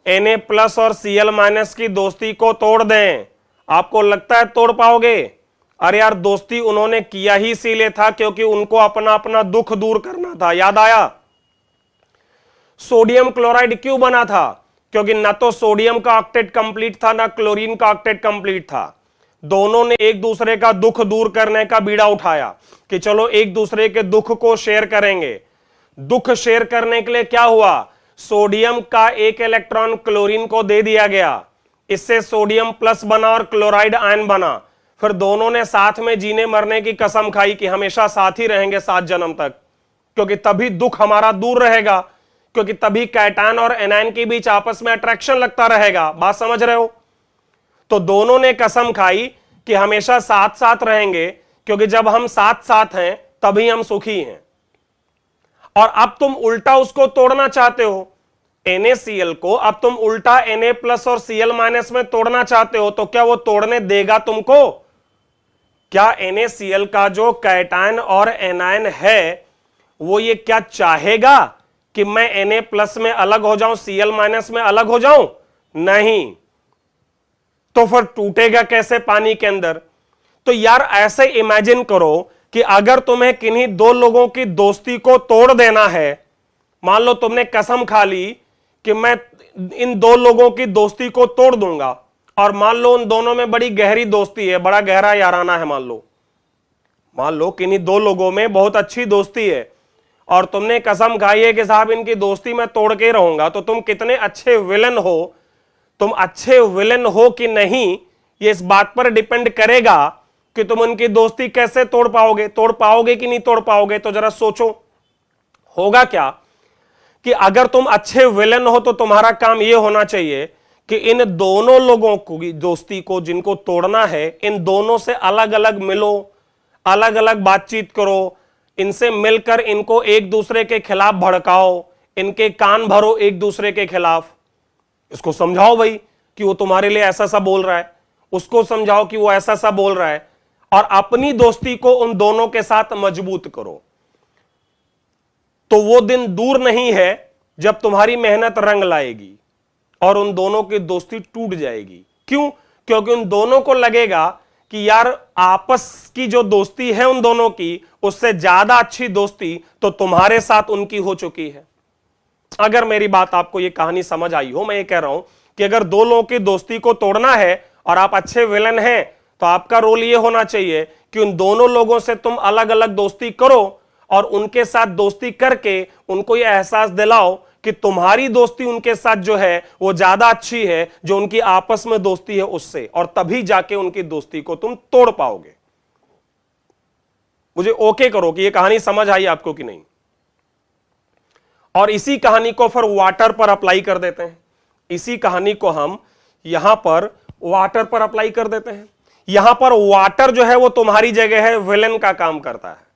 Na+ और Cl- की दोस्ती को तोड़ दें, आपको लगता है तोड़ पाओगे? अरे यार, दोस्ती उन्होंने किया ही इसीलिए था क्योंकि उनको अपना अपना दुख दूर करना था। याद आया? सोडियम क्लोराइड क्यों बना था? क्योंकि ना तो सोडियम का ऑक्टेट कंप्लीट था, ना क्लोरीन का ऑक्टेट कंप्लीट था। दोनों ने एक दूसरे का दुख दूर करने का बीड़ा उठाया कि चलो एक दूसरे के दुख को शेयर करेंगे। दुख शेयर करने के लिए क्या हुआ? सोडियम का एक इलेक्ट्रॉन क्लोरीन को दे दिया गया, इससे सोडियम प्लस बना और क्लोराइड आयन बना। फिर दोनों ने साथ में जीने मरने की कसम खाई कि हमेशा साथ ही रहेंगे 7 जन्म तक, क्योंकि तभी दुख हमारा दूर रहेगा, क्योंकि तभी कैटायन और एनायन के बीच आपस में अट्रैक्शन लगता रहेगा। बात समझ रहे हो? तो दोनों ने कसम खाई कि हमेशा साथ साथ रहेंगे, क्योंकि जब हम साथ साथ हैं तभी हम सुखी हैं। और अब तुम उल्टा उसको तोड़ना चाहते हो, NaCl को अब तुम उल्टा Na+ और Cl- में तोड़ना चाहते हो, तो क्या वो तोड़ने देगा तुमको? क्या NaCl का जो कैटायन और एनायन है वो ये क्या चाहेगा कि मैं Na+ में अलग हो जाऊं, Cl- में अलग हो जाऊं? नहीं। तो फिर टूटेगा कैसे पानी के अंदर? तो यार ऐसे इमेजिन करो कि अगर तुम्हें किन्हीं 2 लोगों की दोस्ती को तोड़ देना है, मान लो तुमने कसम खा ली कि मैं इन 2 लोगों की दोस्ती को तोड़ दूंगा, और मान लो उन दोनों में बड़ी गहरी दोस्ती है, बड़ा गहरा याराना है। मान लो किन्हीं 2 लोगों में बहुत अच्छी दोस्ती है और तुमने कसम खाई है कि साहब इनकी दोस्ती मैं तोड़ के रहूंगा। तो तुम कितने अच्छे विलन हो, तुम अच्छे विलन हो कि नहीं, ये इस बात पर डिपेंड करेगा कि तुम उनकी दोस्ती कैसे तोड़ पाओगे कि नहीं तोड़ पाओगे। तो जरा सोचो, होगा क्या कि अगर तुम अच्छे विलन हो तो तुम्हारा काम यह होना चाहिए कि इन दोनों लोगों की दोस्ती को जिनको तोड़ना है, इन दोनों से अलग अलग मिलो, अलग अलग बातचीत करो, इनसे मिलकर इनको एक दूसरे के खिलाफ भड़काओ, इनके कान भरो एक दूसरे के खिलाफ। इसको समझाओ भाई कि वो तुम्हारे लिए ऐसा सा बोल रहा है, उसको समझाओ कि वो ऐसा सा बोल रहा है, और अपनी दोस्ती को उन दोनों के साथ मजबूत करो। तो वो दिन दूर नहीं है जब तुम्हारी मेहनत रंग लाएगी और उन दोनों की दोस्ती टूट जाएगी। क्यों? क्योंकि उन दोनों को लगेगा कि यार आपस की जो दोस्ती है उन दोनों की, उससे ज्यादा अच्छी दोस्ती तो तुम्हारे साथ उनकी हो चुकी है। अगर मेरी बात आपको ये कहानी समझ आई हो, मैं ये कह रहा हूं कि अगर 2 लोगों की दोस्ती को तोड़ना है और आप अच्छे विलन हैं, तो आपका रोल ये होना चाहिए कि उन दोनों लोगों से तुम अलग अलग दोस्ती करो और उनके साथ दोस्ती करके उनको ये एहसास दिलाओ कि तुम्हारी दोस्ती उनके साथ जो है वो ज्यादा अच्छी है जो उनकी आपस में दोस्ती है उससे, और तभी जाके उनकी दोस्ती को तुम तोड़ पाओगे। मुझे ओके करो कि ये कहानी समझ आई आपको कि नहीं। और इसी कहानी को फिर वाटर पर अप्लाई कर देते हैं। इसी कहानी को हम यहां पर वाटर पर अप्लाई कर देते हैं। यहां पर वाटर जो है वो तुम्हारी जगह है, विलन का काम करता है।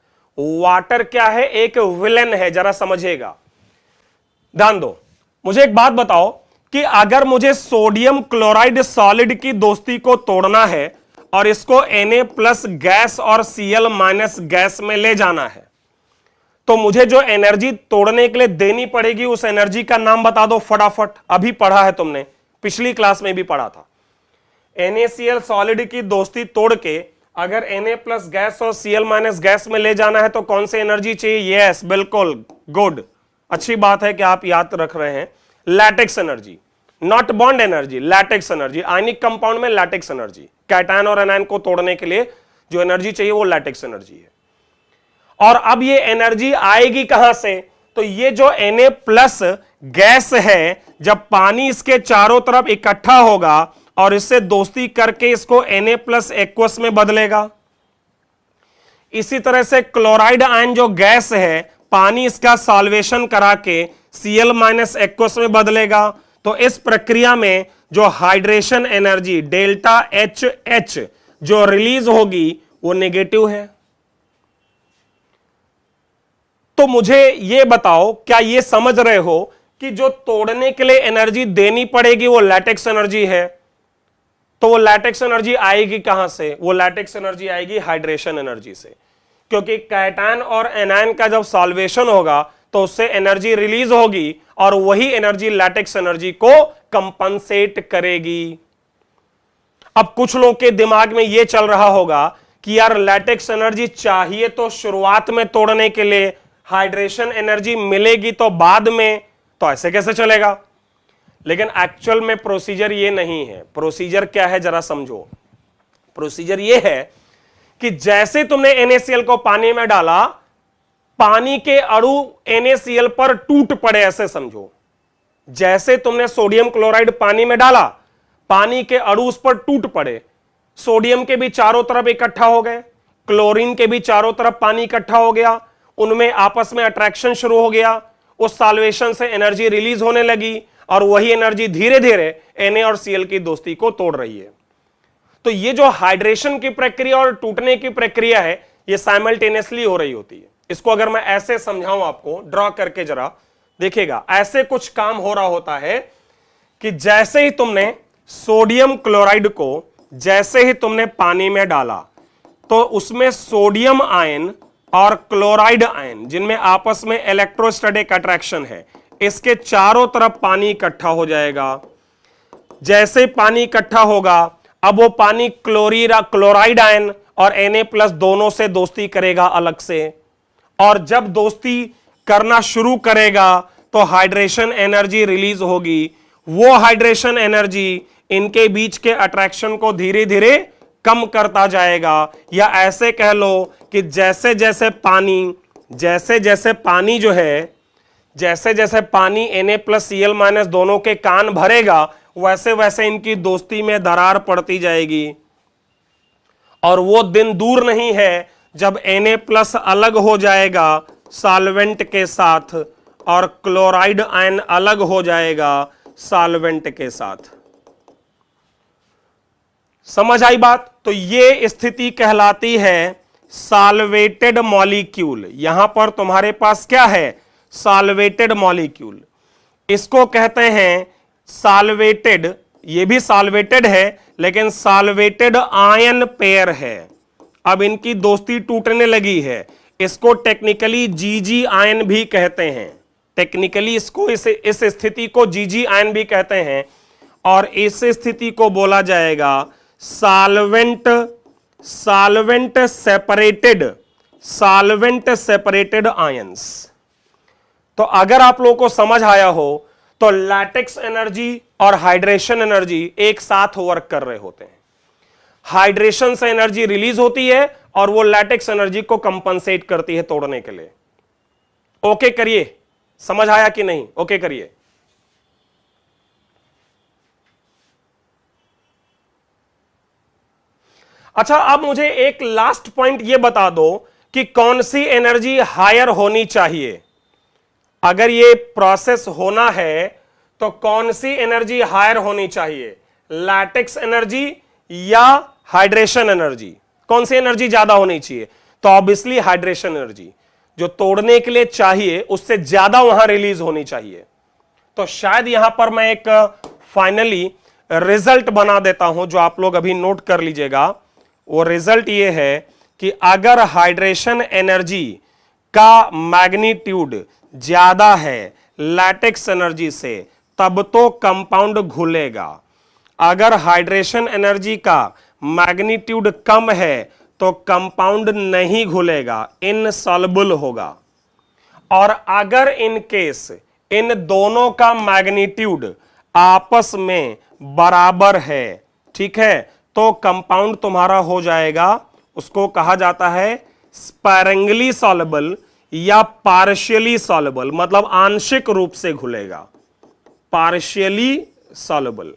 वाटर क्या है? एक विलन है। जरा समझिएगा, ध्यान दो। मुझे एक बात बताओ कि अगर मुझे सोडियम क्लोराइड सॉलिड की दोस्ती को तोड़ना है और इसको Na+ गैस और Cl- गैस में ले जाना है, तो मुझे जो एनर्जी तोड़ने के लिए देनी पड़ेगी उस एनर्जी का नाम बता दो फटाफट। अभी पढ़ा है तुमने, पिछली क्लास में भी पढ़ा था। NaCl सॉलिड की दोस्ती तोड़ के अगर Na+ गैस और Cl- गैस में ले जाना है तो कौन सी एनर्जी चाहिए? यस, बिल्कुल, गुड, अच्छी बात है कि आप याद रख रहे हैं। Latex energy, not bond energy, latex energy. Ionic compound में लैटेक्स एनर्जी, कैटायन और एनायन को तोड़ने के लिए जो एनर्जी चाहिए वो लैटेक्स एनर्जी है। और अब ये एनर्जी आएगी कहां से? तो ये जो Na+ गैस है, जब पानी इसके चारों तरफ इकट्ठा होगा और इससे दोस्ती करके इसको Na+ एक्वस में बदलेगा। इसी तरह से क्लोराइड आयन जो गैस है, पानी इसका सॉल्वेशन करा के Cl- एक्वस में बदलेगा। तो इस प्रक्रिया में जो हाइड्रेशन एनर्जी डेल्टा HH जो रिलीज होगी वो नेगेटिव है। तो मुझे यह बताओ, क्या यह समझ रहे हो कि जो तोड़ने के लिए एनर्जी देनी पड़ेगी वो लैटेक्स एनर्जी है? तो वो लैटेक्स एनर्जी आएगी कहां से? वो लैटेक्स एनर्जी आएगी हाइड्रेशन एनर्जी से, क्योंकि कैटायन और एनायन का जब सॉल्वेशन होगा तो उससे एनर्जी रिलीज होगी और वही एनर्जी लैटेक्स एनर्जी को कंपनसेट करेगी। अब कुछ लोग के दिमाग में यह चल रहा होगा कि यार लैटेक्स एनर्जी चाहिए तो शुरुआत में तोड़ने के लिए, हाइड्रेशन एनर्जी मिलेगी तो बाद में, तो ऐसे कैसे चलेगा? लेकिन एक्चुअल में प्रोसीजर ये नहीं है। प्रोसीजर क्या है जरा समझो। प्रोसीजर ये है कि जैसे तुमने NaCl को पानी में डाला, पानी के अणु NaCl पर टूट पड़े, ऐसे समझो। जैसे तुमने सोडियम क्लोराइड पानी में डाला, पानी के अणु उस पर टूट पड़े, सोडियम के भी चारों तरफ इकट्ठा हो गए, क्लोरीन के भी चारों तरफ पानी इकट्ठा हो गया, उनमें आपस में अट्रैक्शन शुरू हो गया, उस सॉल्वेशन से एनर्जी रिलीज होने लगी और वही एनर्जी धीरे धीरे Na और Cl की दोस्ती को तोड़ रही है। तो ये जो हाइड्रेशन की प्रक्रिया और टूटने की प्रक्रिया है, ये साइमल्टेनियसली हो रही होती है। इसको अगर मैं ऐसे समझाऊं आपको, ड्रॉ करके जरा देखिएगा, ऐसे कुछ काम हो रहा होता है कि जैसे ही तुमने सोडियम क्लोराइड को जैसे ही तुमने पानी में डाला, तो उसमें सोडियम आयन और क्लोराइड आयन जिनमें आपस में इलेक्ट्रोस्टैटिक अट्रैक्शन है, इसके चारों तरफ पानी इकट्ठा हो जाएगा। जैसे पानी इकट्ठा होगा, अब वो पानी क्लोराइड आयन और Na+ दोनों से दोस्ती करेगा अलग से, और जब दोस्ती करना शुरू करेगा तो हाइड्रेशन एनर्जी रिलीज होगी। वो हाइड्रेशन एनर्जी इनके बीच के अट्रैक्शन को धीरे धीरे कम करता जाएगा। या ऐसे कह लो कि जैसे जैसे पानी जो है, जैसे जैसे पानी Na+ Cl- दोनों के कान भरेगा, वैसे वैसे इनकी दोस्ती में दरार पड़ती जाएगी। और वो दिन दूर नहीं है जब Na+ अलग हो जाएगा सॉल्वेंट के साथ और क्लोराइड आयन अलग हो जाएगा सॉल्वेंट के साथ। समझ आई बात? तो ये स्थिति कहलाती है सॉल्वेटेड मॉलिक्यूल। यहां पर तुम्हारे पास क्या है? Solvated molecule. इसको कहते हैं सॉल्वेटेड, ये भी सॉल्वेटेड है लेकिन सॉल्वेटेड आयन पेयर है। अब इनकी दोस्ती टूटने लगी है, इसको टेक्निकली GG आयन भी कहते हैं। टेक्निकली इसको इस स्थिति को GG आयन भी कहते हैं, और इस स्थिति को बोला जाएगा सॉल्वेंट सेपरेटेड आयंस। तो अगर आप लोगों को समझ आया हो तो लैटेक्स एनर्जी और हाइड्रेशन एनर्जी एक साथ वर्क कर रहे होते हैं। हाइड्रेशन से एनर्जी रिलीज होती है और वो लैटेक्स एनर्जी को कंपनसेट करती है तोड़ने के लिए। ओके करिए, समझ आया कि नहीं? ओके करिए। अच्छा, अब मुझे एक लास्ट पॉइंट ये बता दो कि कौन सी एनर्जी हायर होनी चाहिए। अगर ये प्रोसेस होना है तो कौन सी एनर्जी हायर होनी चाहिए? लैटेक्स एनर्जी या हाइड्रेशन एनर्जी? कौन सी एनर्जी ज्यादा होनी चाहिए? तो ऑब्वियसली हाइड्रेशन एनर्जी, जो तोड़ने के लिए चाहिए उससे ज्यादा वहां रिलीज होनी चाहिए। तो शायद यहां पर मैं एक फाइनली रिजल्ट बना देता हूं जो आप लोग अभी नोट कर लीजिएगा। वो रिजल्ट ये है कि अगर हाइड्रेशन एनर्जी का मैग्नीट्यूड ज्यादा है लैटेक्स एनर्जी से, तब तो कंपाउंड घुलेगा। अगर हाइड्रेशन एनर्जी का मैग्नीट्यूड कम है तो कंपाउंड नहीं घुलेगा, इनसॉल्युबल होगा। और अगर इन केस इन दोनों का मैग्नीट्यूड आपस में बराबर है, ठीक है, तो कंपाउंड तुम्हारा हो जाएगा, उसको कहा जाता है स्पैरिंगली सॉल्युबल या पार्शियली सॉल्युबल, मतलब आंशिक रूप से घुलेगा, पार्शियली सॉल्युबल।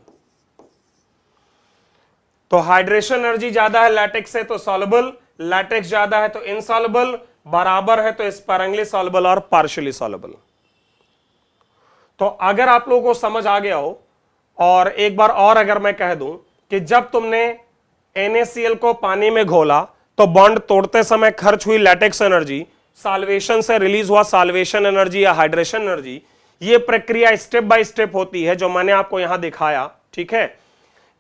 तो हाइड्रेशन एनर्जी ज्यादा है लैटेक्स से तो सॉल्युबल, लैटेक्स ज्यादा है तो इनसॉल्युबल, बराबर है तो स्पैरेंगली सॉल्युबल और पार्शियली सॉल्युबल। तो अगर आप लोगों को समझ आ गया हो, और एक बार और अगर मैं कह दूं कि जब तुमने NaCl को पानी में घोला तो बॉन्ड तोड़ते समय खर्च हुई लैटेक्स एनर्जी, सॉल्वेशन से रिलीज हुआ सॉल्वेशन एनर्जी या हाइड्रेशन एनर्जी, ये प्रक्रिया स्टेप बाय स्टेप होती है जो मैंने आपको यहां दिखाया। ठीक है,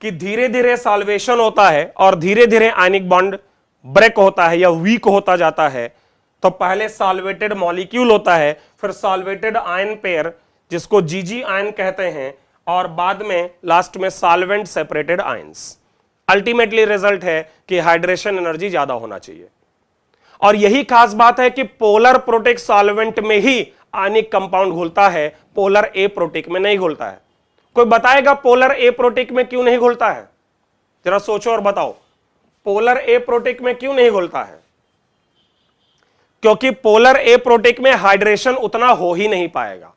कि धीरे धीरे सॉल्वेशन होता है और धीरे धीरे आयनिक बॉन्ड ब्रेक होता है या वीक होता जाता है। तो पहले सॉल्वेटेड मॉलिक्यूल होता है, फिर सॉल्वेटेड आयन पेयर जिसको जीजी आयन कहते हैं, और बाद में लास्ट में solvent separated ions. Ultimately result है कि हाइड्रेशन एनर्जी ज्यादा होना चाहिए। और यही खास बात है कि पोलर प्रोटिक सॉल्वेंट में ही आयनिक कंपाउंड घुलता है, पोलर ए प्रोटिक में नहीं घुलता है। कोई बताएगा पोलर ए प्रोटिक में क्यों नहीं घुलता है? जरा सोचो और बताओ, पोलर ए प्रोटिक में क्यों नहीं घुलता है? क्योंकि पोलर ए प्रोटिक में हाइड्रेशन उतना हो ही नहीं पाएगा,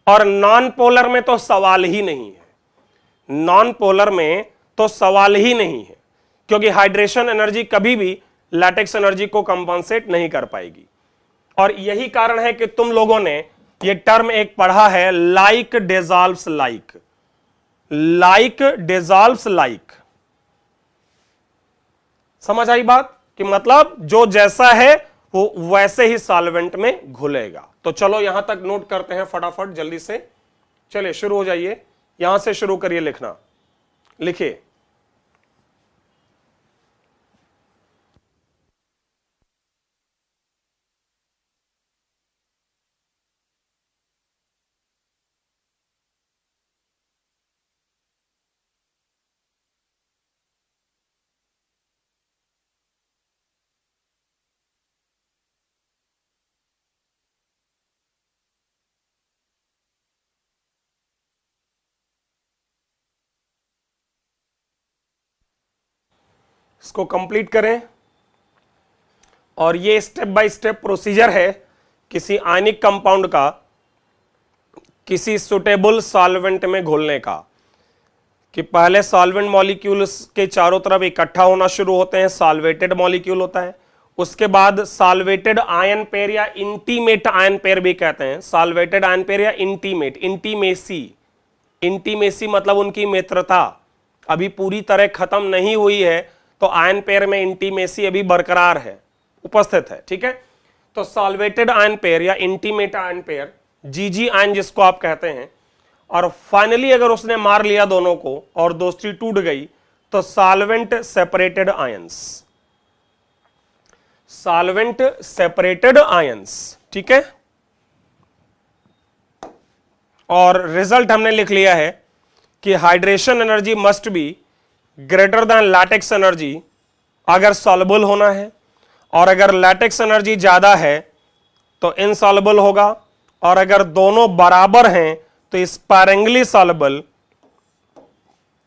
और नॉन पोलर में तो सवाल ही नहीं है। नॉन पोलर में तो सवाल ही नहीं है, क्योंकि हाइड्रेशन एनर्जी कभी भी लैटेक्स एनर्जी को कंपनसेट नहीं कर पाएगी। और यही कारण है कि तुम लोगों ने ये टर्म एक पढ़ा है, like dissolves like. Like dissolves like, समझ आई बात? कि मतलब जो जैसा है वो वैसे ही सॉल्वेंट में घुलेगा। तो चलो यहां तक नोट करते हैं फटाफट जल्दी से। चलिए शुरू हो जाइए, यहां से शुरू करिए लिखना। लिखिए, इसको कंप्लीट करें। और ये स्टेप बाय स्टेप प्रोसीजर है किसी आयनिक कंपाउंड का किसी सुटेबल सॉल्वेंट में घोलने का, कि पहले सॉल्वेंट मॉलिक्यूल्स के चारों तरफ इकट्ठा होना शुरू होते हैं, सॉल्वेटेड मॉलिक्यूल होता है। उसके बाद सॉल्वेटेड आयन पेयर या इंटीमेट आयन पेयर भी कहते हैं, सॉल्वेटेड आयन पेयर या इंटीमेट, इंटीमेसी। इंटीमेसी मतलब उनकी मित्रता अभी पूरी तरह खत्म नहीं हुई है, तो आयन पेयर में इंटीमेसी अभी बरकरार है, उपस्थित है। ठीक है, तो सॉल्वेटेड आयन पेयर या इंटीमेट आयन पेयर, जीजी आयन जिसको आप कहते हैं, और फाइनली अगर उसने मार लिया दोनों को और दोस्ती टूट गई तो solvent separated ions, solvent separated ions. ठीक है, और रिजल्ट हमने लिख लिया है कि hydration energy must be greater than latex energy अगर सॉल्युबल होना है, और अगर लैटेक्स एनर्जी ज्यादा है तो इनसॉल्युबल होगा, और अगर दोनों बराबर हैं तो स्पैरेंगली सॉल्युबल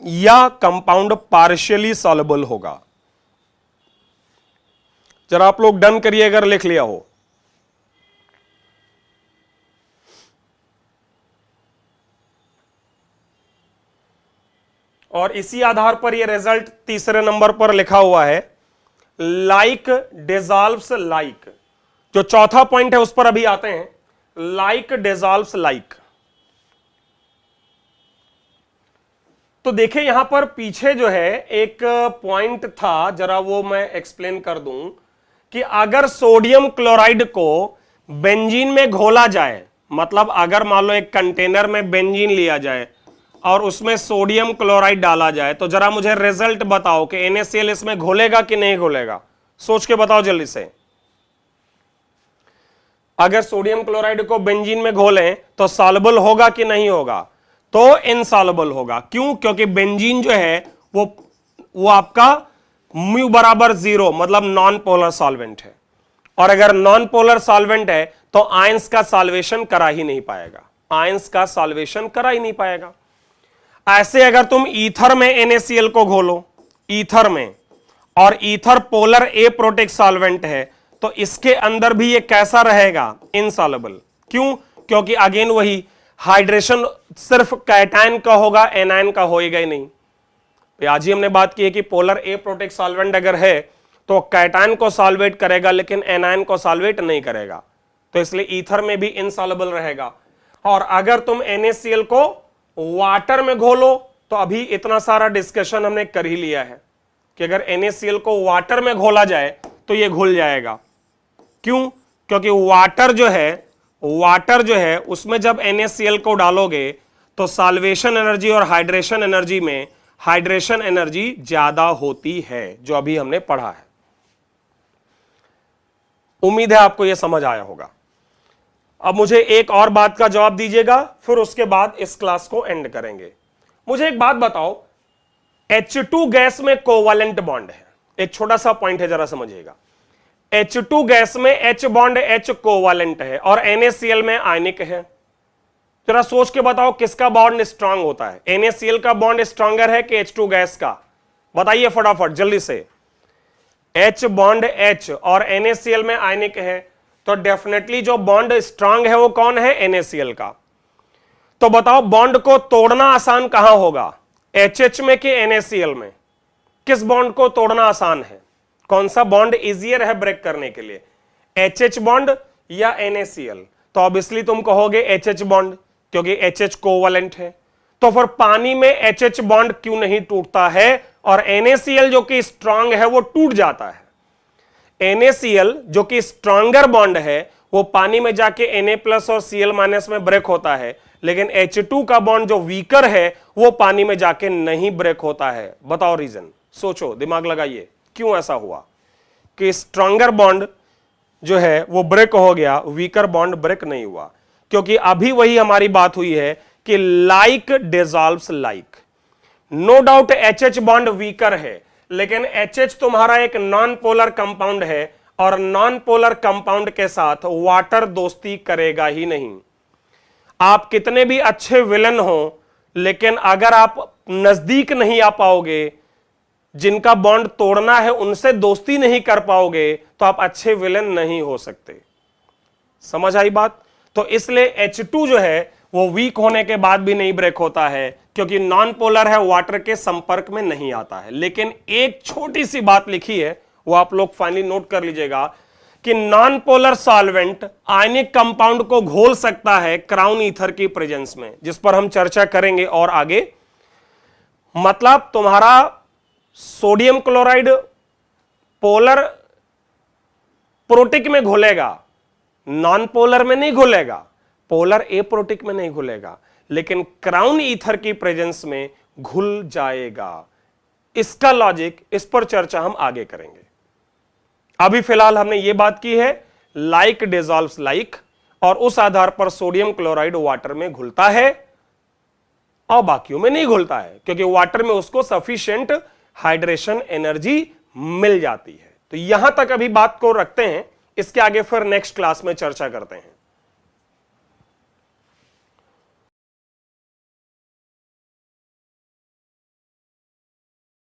या कंपाउंड पार्शियली सॉल्युबल होगा। जरा आप लोग डन करिए अगर लिख लिया हो। और इसी आधार पर यह रिजल्ट तीसरे नंबर पर लिखा हुआ है, लाइक डिसॉल्व्स लाइक। जो चौथा पॉइंट है उस पर अभी आते हैं, लाइक डिसॉल्व्स लाइक। तो देखिए यहां पर पीछे जो है एक पॉइंट था, जरा वो मैं एक्सप्लेन कर दूं कि अगर सोडियम क्लोराइड को बेंजीन में घोला जाए, मतलब अगर मान लो एक कंटेनर में बेंजीन लिया जाए और उसमें सोडियम क्लोराइड डाला जाए, तो जरा मुझे रिजल्ट बताओ कि NaCl इसमें घोलेगा कि नहीं घोलेगा? सोच के बताओ जल्दी से। अगर सोडियम क्लोराइड को बेंजीन में घोलें तो सॉल्युबल होगा कि नहीं होगा? तो इनसॉल्युबल होगा। क्यों? क्योंकि बेंजीन जो है वो आपका म्यू बराबर 0 मतलब नॉन पोलर सॉल्वेंट है, और अगर नॉन पोलर सॉल्वेंट है तो आयंस का सॉल्वेशन करा ही नहीं पाएगा, आयंस का सॉल्वेशन करा ही नहीं पाएगा। ऐसे अगर तुम ईथर में NaCl को घोलो, ईथर में, और ईथर पोलर ए प्रोटिक सॉल्वेंट है, तो इसके अंदर भी ये कैसा रहेगा? इनसॉल्युबल। क्यों? क्योंकि अगेन वही हाइड्रेशन सिर्फ कैटायन का होगा, एनायन का होएगा ही नहीं। आज ही हमने बात की है कि पोलर ए प्रोटिक सॉल्वेंट अगर है तो कैटायन को सॉल्वेट करेगा लेकिन एनायन को सॉल्वेट नहीं करेगा, तो इसलिए ईथर में भी इनसॉल्युबल रहेगा। और अगर तुम NaCl को वाटर में घोलो, तो अभी इतना सारा डिस्कशन हमने कर ही लिया है कि अगर NaCl को वाटर में घोला जाए तो ये घुल जाएगा। क्यों? क्योंकि वाटर जो है उसमें जब NaCl को डालोगे तो सॉल्वेशन एनर्जी और हाइड्रेशन एनर्जी में हाइड्रेशन एनर्जी ज्यादा होती है, जो अभी हमने पढ़ा है। उम्मीद है आपको यह समझ आया होगा। अब मुझे एक और बात का जवाब दीजिएगा, फिर उसके बाद इस क्लास को एंड करेंगे। मुझे एक बात बताओ, H2 गैस में कोवैलेंट बॉन्ड है, एक छोटा सा पॉइंट है, जरा समझिएगा। H2 गैस में H बॉन्ड H कोवैलेंट है और NaCl में आयनिक है। जरा सोच के बताओ किसका बॉन्ड स्ट्रांग होता है? NaCl का बॉन्ड स्ट्रांगर है कि H2 गैस का? बताइए फटाफट जल्दी से। H बॉन्ड H और NaCl में आयनिक है, तो डेफिनेटली जो बॉन्ड स्ट्रांग है वो कौन है? NaCl का। तो बताओ बॉन्ड को तोड़ना आसान कहां होगा, HH में कि NaCl में? किस बॉन्ड को तोड़ना आसान है? कौन सा बॉन्ड इजियर है ब्रेक करने के लिए, HH बॉन्ड या NaCl? तो ऑब्वियसली तुम कहोगे HH बॉन्ड, क्योंकि HH कोवैलेंट है। तो फिर पानी में HH बॉन्ड क्यों नहीं टूटता है और NaCl जो कि स्ट्रांग है वो टूट जाता है? NaCl जो कि स्ट्रांगर बॉन्ड है वो पानी में जाके Na+ और Cl- में ब्रेक होता है, लेकिन H2 का बॉन्ड जो वीकर है वो पानी में जाके नहीं ब्रेक होता है। बताओ रीजन, सोचो, दिमाग लगाइए, क्यों ऐसा हुआ कि स्ट्रांगर बॉन्ड जो है वो ब्रेक हो गया, वीकर बॉन्ड ब्रेक नहीं हुआ? क्योंकि अभी वही हमारी बात हुई है कि like dissolves like. No doubt HH bond weaker है, लेकिन HH तुम्हारा एक नॉन पोलर कंपाउंड है और नॉन पोलर कंपाउंड के साथ वाटर दोस्ती करेगा ही नहीं। आप कितने भी अच्छे विलन हो, लेकिन अगर आप नजदीक नहीं आ पाओगे, जिनका बॉन्ड तोड़ना है उनसे दोस्ती नहीं कर पाओगे, तो आप अच्छे विलन नहीं हो सकते। समझ आई बात? तो इसलिए H2 जो है वो वीक होने के बाद भी नहीं ब्रेक होता है, क्योंकि नॉन पोलर है, वाटर के संपर्क में नहीं आता है। लेकिन एक छोटी सी बात लिखी है, वो आप लोग फाइनली नोट कर लीजिएगा कि non polar solvent ionic compound को घोल सकता है क्राउन ईथर की प्रेजेंस में, जिस पर हम चर्चा करेंगे और आगे। मतलब तुम्हारा सोडियम क्लोराइड पोलर प्रोटिक में घुलेगा, नॉन पोलर में नहीं घुलेगा, पोलर एप्रोटिक में नहीं घुलेगा, लेकिन क्राउन ईथर की प्रेजेंस में घुल जाएगा। इसका लॉजिक, इस पर चर्चा हम आगे करेंगे। अभी फिलहाल हमने ये बात की है लाइक डिसॉल्व्स लाइक, और उस आधार पर सोडियम क्लोराइड वाटर में घुलता है और बाकियों में नहीं घुलता है, क्योंकि वाटर में उसको सफिशिएंट हाइड्रेशन एनर्जी मिल जाती है। तो यहां तक अभी बात को रखते हैं, इसके आगे फिर नेक्स्ट क्लास में चर्चा करते हैं।